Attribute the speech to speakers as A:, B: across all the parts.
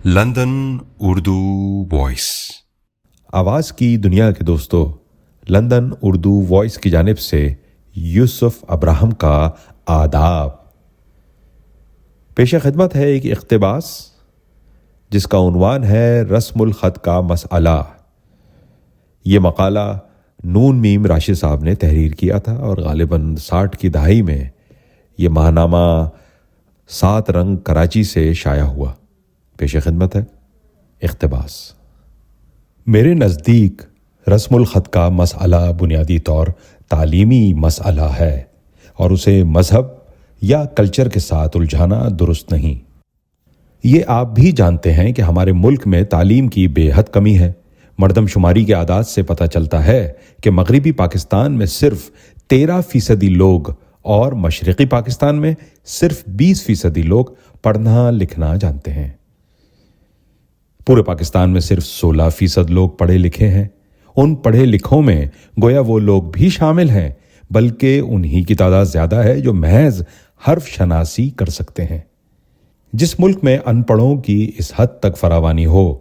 A: London Urdu voice.
B: آواز کی دنیا کے دوستو، لندن اردو وائس کی جانب سے یوسف ابراہم کا آداب. پیش خدمت ہے ایک اقتباس جس کا عنوان ہے رسم الخط کا مسئلہ. یہ مقالہ نون میم راشد صاحب نے تحریر کیا تھا اور غالباً 60 کی دہائی میں یہ ماہنامہ 7 رنگ کراچی سے شائع ہوا. پیش خدمت ہے اقتباس. میرے نزدیک رسم الخط کا مسئلہ بنیادی طور تعلیمی مسئلہ ہے اور اسے مذہب یا کلچر کے ساتھ الجھانا درست نہیں. یہ آپ بھی جانتے ہیں کہ ہمارے ملک میں تعلیم کی بے حد کمی ہے. مردم شماری کے اعداد سے پتہ چلتا ہے کہ مغربی پاکستان میں صرف 13% لوگ اور مشرقی پاکستان میں صرف 20% لوگ پڑھنا لکھنا جانتے ہیں. پورے پاکستان میں صرف 16% لوگ پڑھے لکھے ہیں. ان پڑھے لکھوں میں گویا وہ لوگ بھی شامل ہیں، بلکہ انہی کی تعداد زیادہ ہے جو محض حرف شناسی کر سکتے ہیں. جس ملک میں ان پڑھوں کی اس حد تک فراوانی ہو،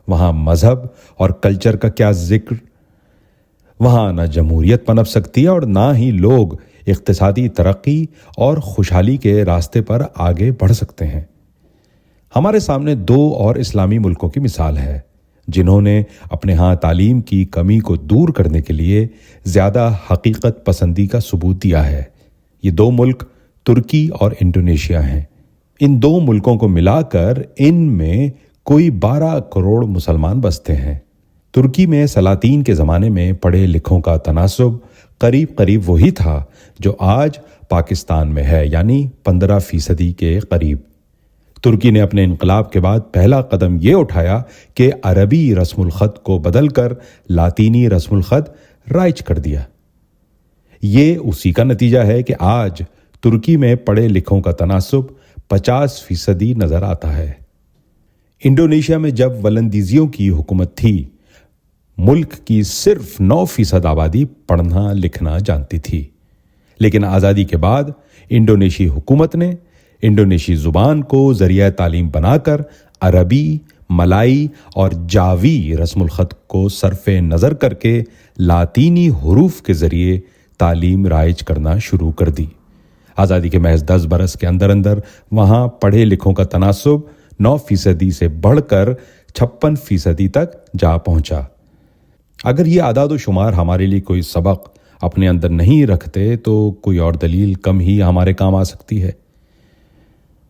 B: وہاں مذہب اور کلچر کا کیا ذکر. وہاں نہ جمہوریت پنپ سکتی ہے اور نہ ہی لوگ اقتصادی ترقی اور خوشحالی کے راستے پر آگے بڑھ سکتے ہیں. ہمارے سامنے 2 اور اسلامی ملکوں کی مثال ہے جنہوں نے اپنے ہاں تعلیم کی کمی کو دور کرنے کے لیے زیادہ حقیقت پسندی کا ثبوت دیا ہے. یہ 2 ملک ترکی اور انڈونیشیا ہیں. ان 2 ملکوں کو ملا کر ان میں کوئی 12 کروڑ مسلمان بستے ہیں. ترکی میں سلاطین کے زمانے میں پڑھے لکھوں کا تناسب قریب وہی تھا جو آج پاکستان میں ہے، یعنی 15% کے قریب. ترکی نے اپنے انقلاب کے بعد پہلا قدم یہ اٹھایا کہ عربی رسم الخط کو بدل کر لاطینی رسم الخط رائج کر دیا. یہ اسی کا نتیجہ ہے کہ آج ترکی میں پڑھے لکھوں کا تناسب 50% نظر آتا ہے. انڈونیشیا میں جب ولندیزیوں کی حکومت تھی، ملک کی صرف 9% آبادی پڑھنا لکھنا جانتی تھی. لیکن آزادی کے بعد انڈونیشی حکومت نے انڈونیشی زبان کو ذریعہ تعلیم بنا کر عربی، ملائی اور جاوی رسم الخط کو صرف نظر کر کے لاطینی حروف کے ذریعے تعلیم رائج کرنا شروع کر دی. آزادی کے محض 10 برس کے اندر وہاں پڑھے لکھوں کا تناسب 9% سے بڑھ کر 56% تک جا پہنچا. اگر یہ اعداد و شمار ہمارے لیے کوئی سبق اپنے اندر نہیں رکھتے تو کوئی اور دلیل کم ہی ہمارے کام آ سکتی ہے.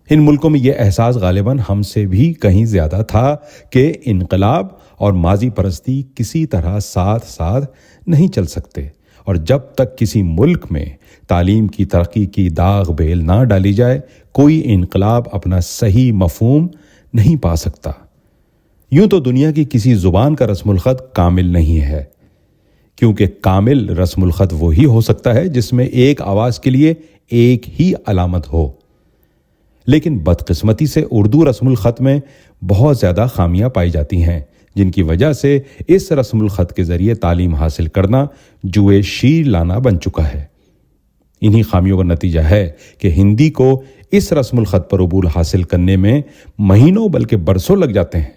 B: ان ملکوں میں یہ احساس غالباً ہم سے بھی کہیں زیادہ تھا کہ انقلاب اور ماضی پرستی کسی طرح ساتھ نہیں چل سکتے، اور جب تک کسی ملک میں تعلیم کی ترقی کی داغ بیل نہ ڈالی جائے، کوئی انقلاب اپنا صحیح مفہوم نہیں پا سکتا. یوں تو دنیا کی کسی زبان کا رسم الخط کامل نہیں ہے، کیونکہ کامل رسم الخط وہی ہو سکتا ہے جس میں ایک آواز کے لیے ایک ہی علامت ہو. لیکن بدقسمتی سے اردو رسم الخط میں بہت زیادہ خامیاں پائی جاتی ہیں، جن کی وجہ سے اس رسم الخط کے ذریعے تعلیم حاصل کرنا جوئے شیر لانا بن چکا ہے. انہی خامیوں کا نتیجہ ہے کہ ہندی کو اس رسم الخط پر عبور حاصل کرنے میں مہینوں بلکہ برسوں لگ جاتے ہیں.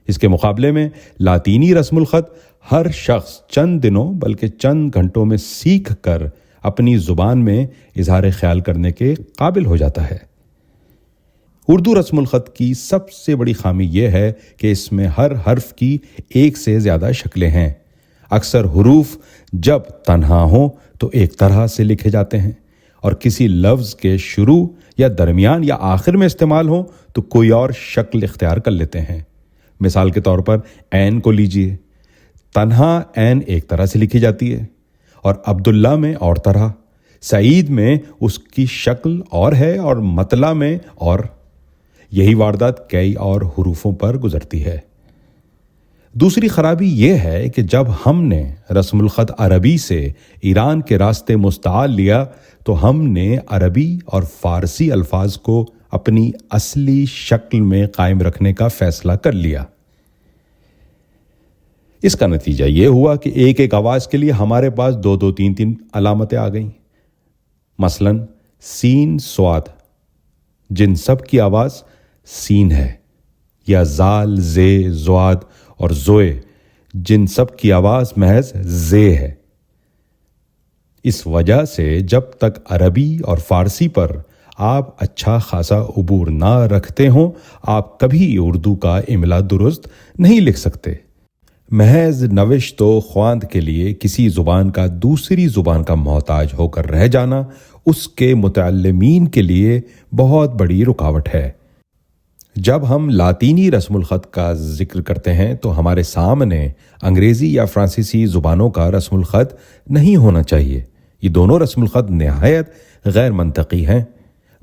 B: اس کے مقابلے میں لاطینی رسم الخط ہر شخص چند دنوں بلکہ چند گھنٹوں میں سیکھ کر اپنی زبان میں اظہار خیال کرنے کے قابل ہو جاتا ہے. اردو رسم الخط کی سب سے بڑی خامی یہ ہے کہ اس میں ہر حرف کی ایک سے زیادہ شکلیں ہیں. اکثر حروف جب تنہا ہوں تو ایک طرح سے لکھے جاتے ہیں، اور کسی لفظ کے شروع یا درمیان یا آخر میں استعمال ہوں تو کوئی اور شکل اختیار کر لیتے ہیں. مثال کے طور پر عین کو لیجئے. تنہا عین ایک طرح سے لکھی جاتی ہے اور عبداللہ میں اور طرح، سعید میں اس کی شکل اور ہے اور مطلع میں اور. یہی واردات کئی اور حروفوں پر گزرتی ہے. دوسری خرابی یہ ہے کہ جب ہم نے رسم الخط عربی سے ایران کے راستے مستعار لیا تو ہم نے عربی اور فارسی الفاظ کو اپنی اصلی شکل میں قائم رکھنے کا فیصلہ کر لیا. اس کا نتیجہ یہ ہوا کہ ایک آواز کے لیے ہمارے پاس 2 3 علامتیں آ گئیں. مثلاً سین سواد، جن سب کی آواز سین ہے، یا زال، زے، زواد اور زوئے، جن سب کی آواز محض زے ہے۔ اس وجہ سے جب تک عربی اور فارسی پر آپ اچھا خاصا عبور نہ رکھتے ہوں، آپ کبھی اردو کا املا درست نہیں لکھ سکتے۔ محض نوشت و خواند کے لیے کسی زبان کا دوسری زبان کا محتاج ہو کر رہ جانا اس کے متعلمین کے لیے بہت بڑی رکاوٹ ہے۔ جب ہم لاطینی رسم الخط کا ذکر کرتے ہیں تو ہمارے سامنے انگریزی یا فرانسیسی زبانوں کا رسم الخط نہیں ہونا چاہیے۔ یہ دونوں رسم الخط نہایت غیر منطقی ہیں۔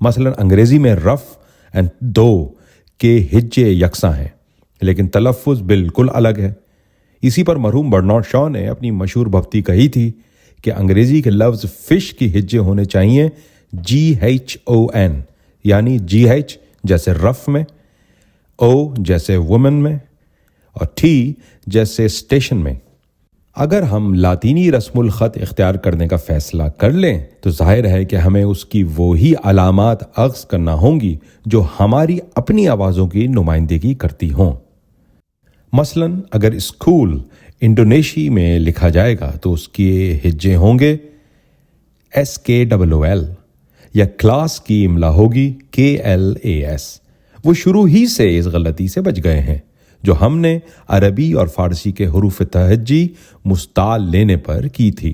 B: مثلا انگریزی میں رف اینڈ دو کے ہجے یکساں ہیں، لیکن تلفظ بالکل الگ ہے۔ اسی پر مرحوم برنارڈ شاء نے اپنی مشہور بھکتی کہی تھی کہ انگریزی کے لفظ فش کی ہجے ہونے چاہیے GHON، یعنی GH جیسے رف میں، O جیسے وومن میں، اور T جیسے اسٹیشن میں۔ اگر ہم لاطینی رسم الخط اختیار کرنے کا فیصلہ کر لیں تو ظاہر ہے کہ ہمیں اس کی وہی علامات اخذ کرنا ہوں گی جو ہماری اپنی آوازوں کی نمائندگی کرتی ہوں۔ مثلا اگر اسکول انڈونیشی میں لکھا جائے گا تو اس کے ہجے ہوں گے SKOOL، یا کلاس کی املا ہوگی KLAS۔ وہ شروع ہی سے اس غلطی سے بچ گئے ہیں جو ہم نے عربی اور فارسی کے حروف تہجی مستعال لینے پر کی تھی۔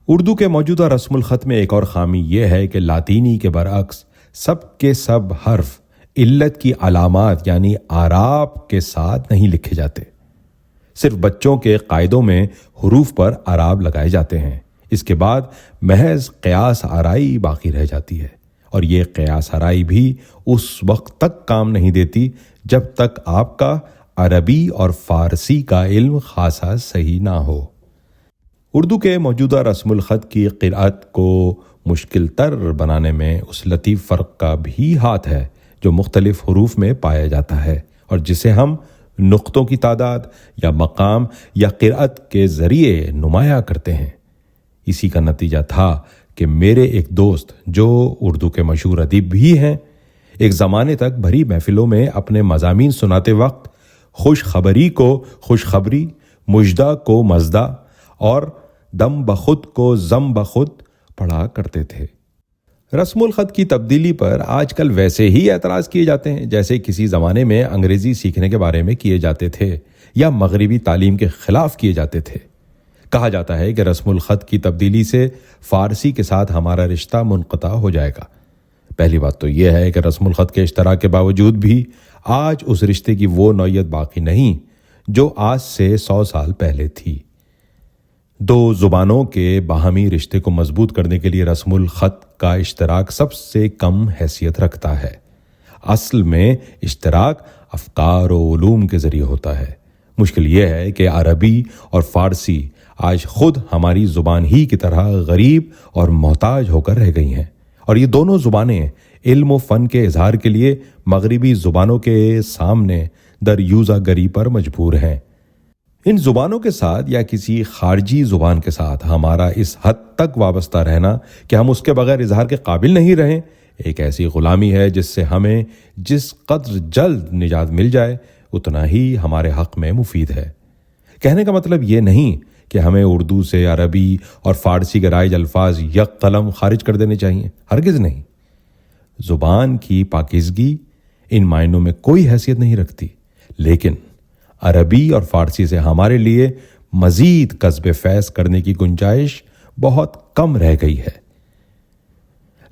B: اردو کے موجودہ رسم الخط میں ایک اور خامی یہ ہے کہ لاطینی کے برعکس سب کے سب حرف علت کی علامات یعنی اعراب کے ساتھ نہیں لکھے جاتے۔ صرف بچوں کے قاعدوں میں حروف پر اعراب لگائے جاتے ہیں۔ اس کے بعد محض قیاس آرائی باقی رہ جاتی ہے، اور یہ قیاس آرائی بھی اس وقت تک کام نہیں دیتی جب تک آپ کا عربی اور فارسی کا علم خاصا صحیح نہ ہو۔ اردو کے موجودہ رسم الخط کی قرأت کو مشکل تر بنانے میں اس لطیف فرق کا بھی ہاتھ ہے جو مختلف حروف میں پایا جاتا ہے، اور جسے ہم نقطوں کی تعداد یا مقام یا قرأت کے ذریعے نمایاں کرتے ہیں۔ اسی کا نتیجہ تھا کہ میرے ایک دوست جو اردو کے مشہور ادیب بھی ہیں، ایک زمانے تک بھری محفلوں میں اپنے مضامین سناتے وقت خوشخبری کو خوشخبری، مژدہ کو مزدہ اور دم بخود کو زم بخود پڑھا کرتے تھے۔ رسم الخط کی تبدیلی پر آج کل ویسے ہی اعتراض کیے جاتے ہیں جیسے کسی زمانے میں انگریزی سیکھنے کے بارے میں کیے جاتے تھے یا مغربی تعلیم کے خلاف کیے جاتے تھے۔ کہا جاتا ہے کہ رسم الخط کی تبدیلی سے فارسی کے ساتھ ہمارا رشتہ منقطع ہو جائے گا۔ پہلی بات تو یہ ہے کہ رسم الخط کے اشتراک کے باوجود بھی آج اس رشتے کی وہ نوعیت باقی نہیں جو آج سے 100 سال پہلے تھی۔ دو زبانوں کے باہمی رشتے کو مضبوط کرنے کے لیے رسم الخط کا اشتراک سب سے کم حیثیت رکھتا ہے۔ اصل میں اشتراک افکار و علوم کے ذریعے ہوتا ہے۔ مشکل یہ ہے کہ عربی اور فارسی آج خود ہماری زبان ہی کی طرح غریب اور محتاج ہو کر رہ گئی ہیں، اور یہ دونوں زبانیں علم و فن کے اظہار کے لیے مغربی زبانوں کے سامنے دریوزہ گری پر مجبور ہیں۔ ان زبانوں کے ساتھ یا کسی خارجی زبان کے ساتھ ہمارا اس حد تک وابستہ رہنا کہ ہم اس کے بغیر اظہار کے قابل نہیں رہیں، ایک ایسی غلامی ہے جس سے ہمیں جس قدر جلد نجات مل جائے اتنا ہی ہمارے حق میں مفید ہے۔ کہنے کا مطلب یہ نہیں کہ ہمیں اردو سے عربی اور فارسی کے رائج الفاظ یک قلم خارج کر دینے چاہیے، ہرگز نہیں۔ زبان کی پاکیزگی ان معنوں میں کوئی حیثیت نہیں رکھتی، لیکن عربی اور فارسی سے ہمارے لیے مزید کسب فیض کرنے کی گنجائش بہت کم رہ گئی ہے۔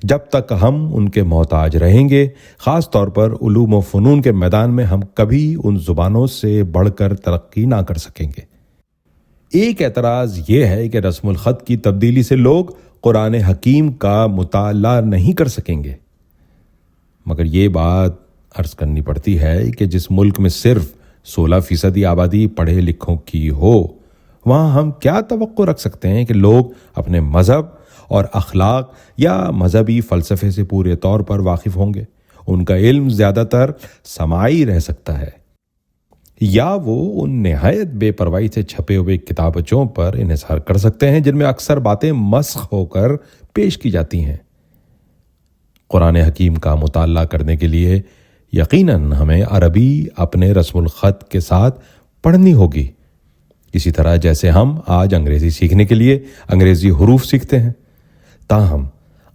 B: جب تک ہم ان کے محتاج رہیں گے، خاص طور پر علوم و فنون کے میدان میں، ہم کبھی ان زبانوں سے بڑھ کر ترقی نہ کر سکیں گے۔ ایک اعتراض یہ ہے کہ رسم الخط کی تبدیلی سے لوگ قرآن حکیم کا مطالعہ نہیں کر سکیں گے، مگر یہ بات عرض کرنی پڑتی ہے کہ جس ملک میں صرف 16% آبادی پڑھے لکھوں کی ہو، وہاں ہم کیا توقع رکھ سکتے ہیں کہ لوگ اپنے مذہب اور اخلاق یا مذہبی فلسفے سے پورے طور پر واقف ہوں گے؟ ان کا علم زیادہ تر سماعی رہ سکتا ہے، یا وہ ان نہایت بے پرواہی سے چھپے ہوئے کتابچوں پر انحصار کر سکتے ہیں جن میں اکثر باتیں مسخ ہو کر پیش کی جاتی ہیں۔ قرآن حکیم کا مطالعہ کرنے کے لیے یقیناً ہمیں عربی اپنے رسم الخط کے ساتھ پڑھنی ہوگی، اسی طرح جیسے ہم آج انگریزی سیکھنے کے لیے انگریزی حروف سیکھتے ہیں۔ تاہم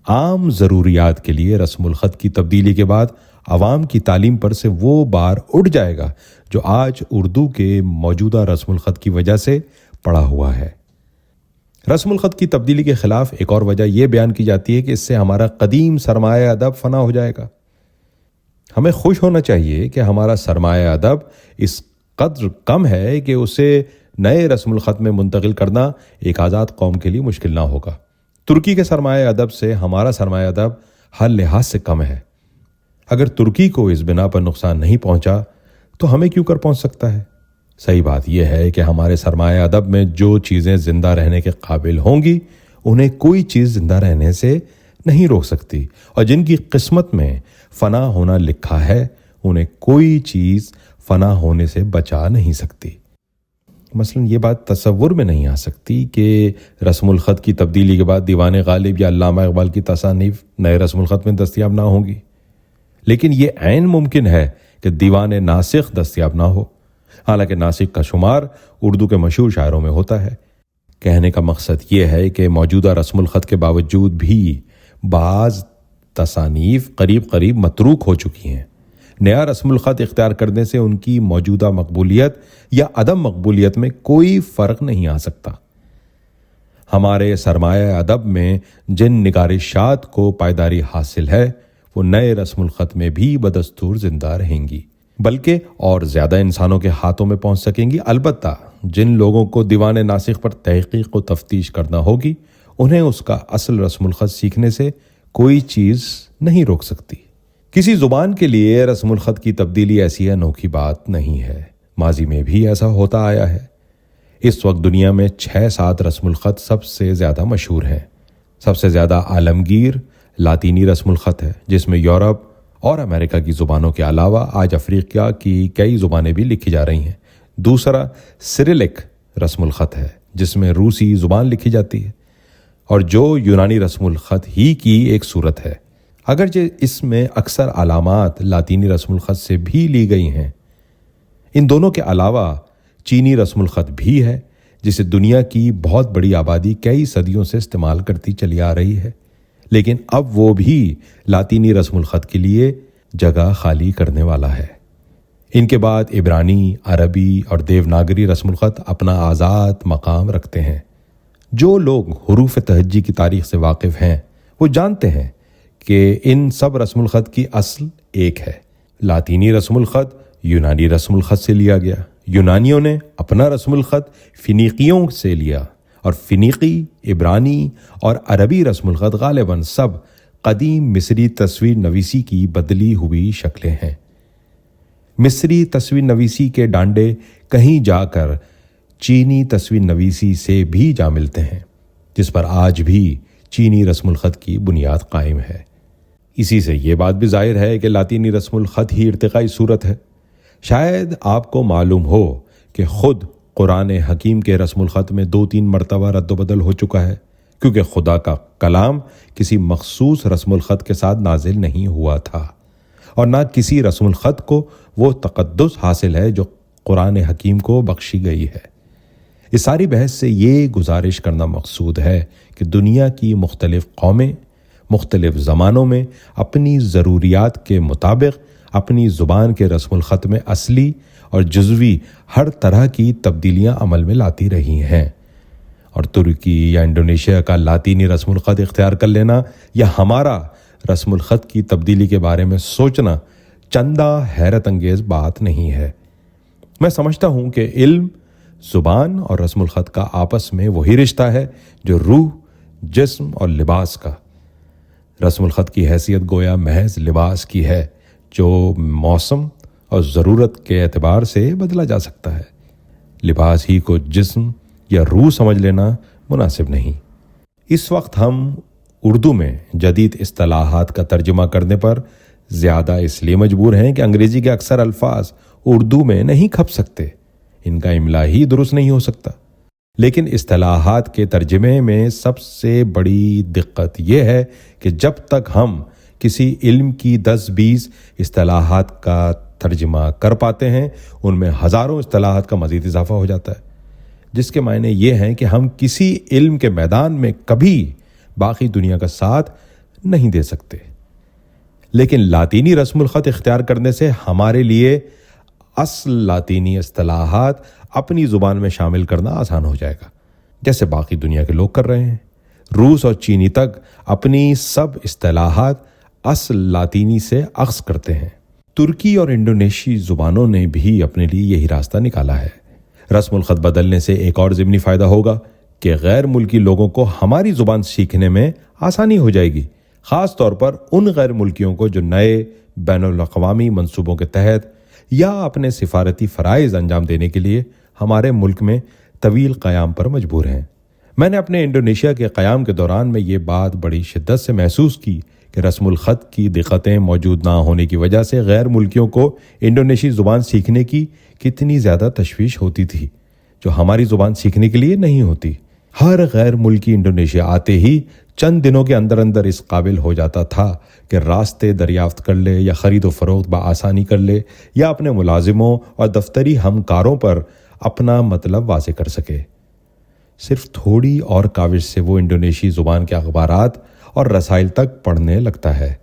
B: عام ضروریات کے لیے رسم الخط کی تبدیلی کے بعد عوام کی تعلیم پر سے وہ بار اٹھ جائے گا جو آج اردو کے موجودہ رسم الخط کی وجہ سے پڑا ہوا ہے۔ رسم الخط کی تبدیلی کے خلاف ایک اور وجہ یہ بیان کی جاتی ہے کہ اس سے ہمارا قدیم سرمایہ ادب فنا ہو جائے گا۔ ہمیں خوش ہونا چاہیے کہ ہمارا سرمایہ ادب اس قدر کم ہے کہ اسے نئے رسم الخط میں منتقل کرنا ایک آزاد قوم کے لیے مشکل نہ ہوگا۔ ترکی کے سرمایہ ادب سے ہمارا سرمایہ ادب ہر لحاظ سے کم ہے۔ اگر ترکی کو اس بنا پر نقصان نہیں پہنچا تو ہمیں کیوں کر پہنچ سکتا ہے؟ صحیح بات یہ ہے کہ ہمارے سرمایہ ادب میں جو چیزیں زندہ رہنے کے قابل ہوں گی انہیں کوئی چیز زندہ رہنے سے نہیں روک سکتی، اور جن کی قسمت میں فنا ہونا لکھا ہے انہیں کوئی چیز فنا ہونے سے بچا نہیں سکتی۔ مثلا یہ بات تصور میں نہیں آ سکتی کہ رسم الخط کی تبدیلی کے بعد دیوان غالب یا علامہ اقبال کی تصانیف نئے رسم الخط میں دستیاب نہ ہوں گی، لیکن یہ عین ممکن ہے کہ دیوان ناسخ دستیاب نہ ہو، حالانکہ ناسخ کا شمار اردو کے مشہور شاعروں میں ہوتا ہے۔ کہنے کا مقصد یہ ہے کہ موجودہ رسم الخط کے باوجود بھی بعض تصانیف قریب متروک ہو چکی ہیں۔ نیا رسم الخط اختیار کرنے سے ان کی موجودہ مقبولیت یا عدم مقبولیت میں کوئی فرق نہیں آ سکتا۔ ہمارے سرمایہ ادب میں جن نگارشات کو پائیداری حاصل ہے وہ نئے رسم الخط میں بھی بدستور زندہ رہیں گی، بلکہ اور زیادہ انسانوں کے ہاتھوں میں پہنچ سکیں گی۔ البتہ جن لوگوں کو دیوان ناسخ پر تحقیق و تفتیش کرنا ہوگی انہیں اس کا اصل رسم الخط سیکھنے سے کوئی چیز نہیں روک سکتی۔ کسی زبان کے لیے رسم الخط کی تبدیلی ایسی انوکھی بات نہیں ہے، ماضی میں بھی ایسا ہوتا آیا ہے۔ اس وقت دنیا میں 6-7 رسم الخط سب سے زیادہ مشہور ہیں۔ سب سے زیادہ عالمگیر لاطینی رسم الخط ہے، جس میں یورپ اور امریکہ کی زبانوں کے علاوہ آج افریقہ کی کئی زبانیں بھی لکھی جا رہی ہیں۔ دوسرا سرلک رسم الخط ہے، جس میں روسی زبان لکھی جاتی ہے اور جو یونانی رسم الخط ہی کی ایک صورت ہے، اگرچہ اس میں اکثر علامات لاطینی رسم الخط سے بھی لی گئی ہیں۔ ان دونوں کے علاوہ چینی رسم الخط بھی ہے، جسے دنیا کی بہت بڑی آبادی کئی صدیوں سے استعمال کرتی چلی آ رہی ہے، لیکن اب وہ بھی لاطینی رسم الخط کے لیے جگہ خالی کرنے والا ہے۔ ان کے بعد عبرانی، عربی اور دیوناگری رسم الخط اپنا آزاد مقام رکھتے ہیں۔ جو لوگ حروف تہجی کی تاریخ سے واقف ہیں وہ جانتے ہیں کہ ان سب رسم الخط کی اصل ایک ہے۔ لاطینی رسم الخط یونانی رسم الخط سے لیا گیا، یونانیوں نے اپنا رسم الخط فینیقیوں سے لیا، اور فینیقی، عبرانی اور عربی رسم الخط غالباً سب قدیم مصری تصویر نویسی کی بدلی ہوئی شکلیں ہیں۔ مصری تصویر نویسی کے ڈانڈے کہیں جا کر چینی تصویر نویسی سے بھی جا ملتے ہیں، جس پر آج بھی چینی رسم الخط کی بنیاد قائم ہے۔ اسی سے یہ بات بھی ظاہر ہے کہ لاطینی رسم الخط ہی ارتقائی صورت ہے۔ شاید آپ کو معلوم ہو کہ خود قرآن حکیم کے رسم الخط میں 2-3 مرتبہ رد و بدل ہو چکا ہے، کیونکہ خدا کا کلام کسی مخصوص رسم الخط کے ساتھ نازل نہیں ہوا تھا، اور نہ کسی رسم الخط کو وہ تقدس حاصل ہے جو قرآن حکیم کو بخشی گئی ہے۔ اس ساری بحث سے یہ گزارش کرنا مقصود ہے کہ دنیا کی مختلف قومیں مختلف زمانوں میں اپنی ضروریات کے مطابق اپنی زبان کے رسم الخط میں اصلی اور جزوی ہر طرح کی تبدیلیاں عمل میں لاتی رہی ہیں، اور ترکی یا انڈونیشیا کا لاطینی رسم الخط اختیار کر لینا یا ہمارا رسم الخط کی تبدیلی کے بارے میں سوچنا چندہ حیرت انگیز بات نہیں ہے۔ میں سمجھتا ہوں کہ علم، زبان اور رسم الخط کا آپس میں وہی رشتہ ہے جو روح، جسم اور لباس کا۔ رسم الخط کی حیثیت گویا محض لباس کی ہے جو موسم اور ضرورت کے اعتبار سے بدلا جا سکتا ہے۔ لباس ہی کو جسم یا روح سمجھ لینا مناسب نہیں۔ اس وقت ہم اردو میں جدید اصطلاحات کا ترجمہ کرنے پر زیادہ اس لیے مجبور ہیں کہ انگریزی کے اکثر الفاظ اردو میں نہیں کھپ سکتے، ان کا املا ہی درست نہیں ہو سکتا۔ لیکن اصطلاحات کے ترجمے میں سب سے بڑی دقت یہ ہے کہ جب تک ہم کسی علم کی 10-20 اصطلاحات کا ترجمہ کر پاتے ہیں، ان میں ہزاروں اصطلاحات کا مزید اضافہ ہو جاتا ہے، جس کے معنی یہ ہیں کہ ہم کسی علم کے میدان میں کبھی باقی دنیا کا ساتھ نہیں دے سکتے، لیکن لاطینی رسم الخط اختیار کرنے سے ہمارے لیے اصل لاطینی اصطلاحات اپنی زبان میں شامل کرنا آسان ہو جائے گا، جیسے باقی دنیا کے لوگ کر رہے ہیں۔ روس اور چینی تک اپنی سب اصطلاحات اصل لاطینی سے اخذ کرتے ہیں۔ ترکی اور انڈونیشی زبانوں نے بھی اپنے لیے یہی راستہ نکالا ہے۔ رسم الخط بدلنے سے ایک اور ضمنی فائدہ ہوگا کہ غیر ملکی لوگوں کو ہماری زبان سیکھنے میں آسانی ہو جائے گی، خاص طور پر ان غیر ملکیوں کو جو نئے بین الاقوامی منصوبوں کے تحت یا اپنے سفارتی فرائض انجام دینے کے لیے ہمارے ملک میں طویل قیام پر مجبور ہیں۔ میں نے اپنے انڈونیشیا کے قیام کے دوران میں یہ بات بڑی شدت سے محسوس کی کہ رسم الخط کی دقتیں موجود نہ ہونے کی وجہ سے غیر ملکیوں کو انڈونیشی زبان سیکھنے کی کتنی زیادہ تشویش ہوتی تھی، جو ہماری زبان سیکھنے کے لیے نہیں ہوتی۔ ہر غیر ملکی انڈونیشیا آتے ہی چند دنوں کے اندر اندر اس قابل ہو جاتا تھا کہ راستے دریافت کر لے یا خرید و فروخت بآسانی کر لے یا اپنے ملازموں اور دفتری ہمکاروں پر اپنا مطلب واضح کر سکے۔ صرف تھوڑی اور کاوش سے وہ انڈونیشی زبان کے اخبارات اور رسائل تک پڑھنے لگتا ہے۔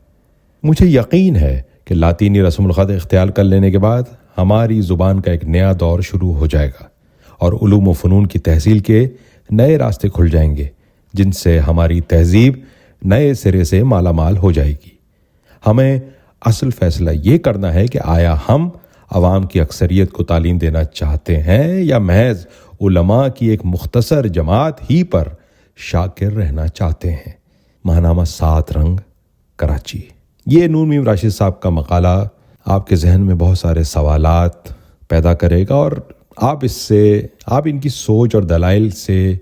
B: مجھے یقین ہے کہ لاطینی رسم الخط اختیار کر لینے کے بعد ہماری زبان کا ایک نیا دور شروع ہو جائے گا اور علوم و فنون کی تحصیل کے نئے راستے کھل جائیں گے، جن سے ہماری تہذیب نئے سرے سے مالا مال ہو جائے گی۔ ہمیں اصل فیصلہ یہ کرنا ہے کہ آیا ہم عوام کی اکثریت کو تعلیم دینا چاہتے ہیں یا محض علماء کی ایک مختصر جماعت ہی پر شاکر رہنا چاہتے ہیں۔ ماہنامہ 7 رنگ، کراچی۔ یہ نون میم راشد صاحب کا مقالہ آپ کے ذہن میں بہت سارے سوالات پیدا کرے گا اور آپ ان کی سوچ اور دلائل سے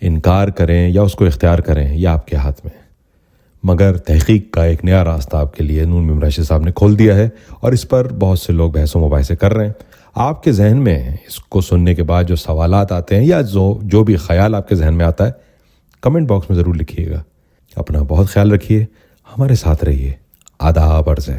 B: انکار کریں یا اس کو اختیار کریں، یہ آپ کے ہاتھ میں، مگر تحقیق کا ایک نیا راستہ آپ کے لیے نون میم راشد صاحب نے کھول دیا ہے اور اس پر بہت سے لوگ بحث و مباحثے کر رہے ہیں۔ آپ کے ذہن میں اس کو سننے کے بعد جو سوالات آتے ہیں یا جو بھی خیال آپ کے ذہن میں آتا ہے، کمنٹ باکس میں ضرور لکھیے گا۔ اپنا بہت خیال رکھیے، ہمارے ساتھ رہیے۔ آداب عرض ہے۔